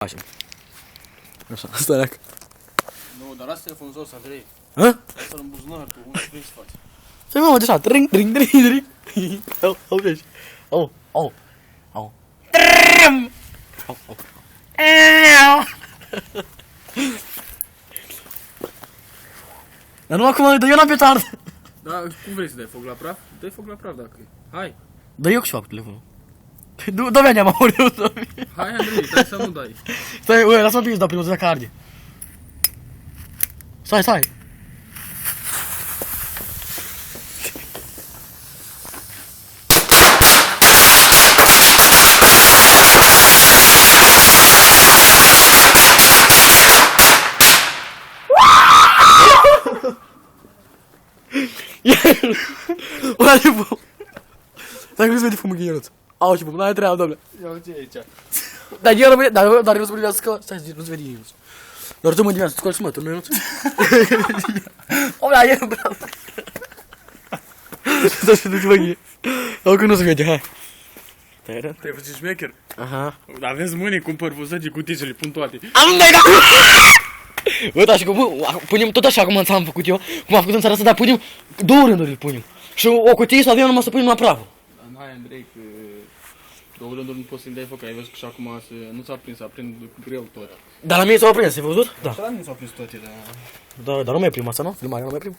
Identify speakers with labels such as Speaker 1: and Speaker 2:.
Speaker 1: Așa. Așa, stai leacă.
Speaker 2: Nu, dar lasă telefonul jos, Andrei.
Speaker 1: Hă?
Speaker 2: Lasă-l în buzunar, tu unde vrei să faci?
Speaker 1: Stai mă, deja, tring, tring, tring, tring. Au, vezi. Au. Trim! Au. Dar nu acum, dă eu la petard.
Speaker 2: Da, cum vrei să dai foc la praf? Dai foc la praf dacă e. Hai,
Speaker 1: Dă eu și fac telefonul. Dă-mi anea, mă,
Speaker 2: hai Andrei, dai să nu dai.
Speaker 1: Stai, ue, lasă-mă pe dau primul, să dacă arde. Stai. Ăla de fum. Stai că nu se vede fumul ghineruț. Au și fum, n-ai treabă, doamne.
Speaker 2: Ia uite aici.
Speaker 1: Dar el rămâne, dar eu nu se privească, stai, nu se vede ghineruț. Doar tu mă dimineața, scoți și mă, tu ghineruț. Omea, el, bravo. Stai să duci mă ghine. Au că nu se vede, hai.
Speaker 2: Te-ai făcut șmecher?
Speaker 1: Aha.
Speaker 2: Aveți mâine, cumpăr vuzăgii cu ticele, pun toate.
Speaker 1: Am dai, da! Bă, da, și că, bă, punem tot așa cum am făcut eu, cum am făcut în țara asta, dar punem două rânduri îl punem. Și o cutie să avem numai să punem la praful.
Speaker 2: Dar hai Andrei, că două rânduri nu poți să-i dai foc, ai văzut că și acum nu s-a prins, s-a prins greu tot.
Speaker 1: Dar la mine s-au prins, ai văzut? Da.
Speaker 2: Și la mine s-au prins toate, dar...
Speaker 1: Dar nu mai e prima asta, nu? Filmarea nu mai e prima.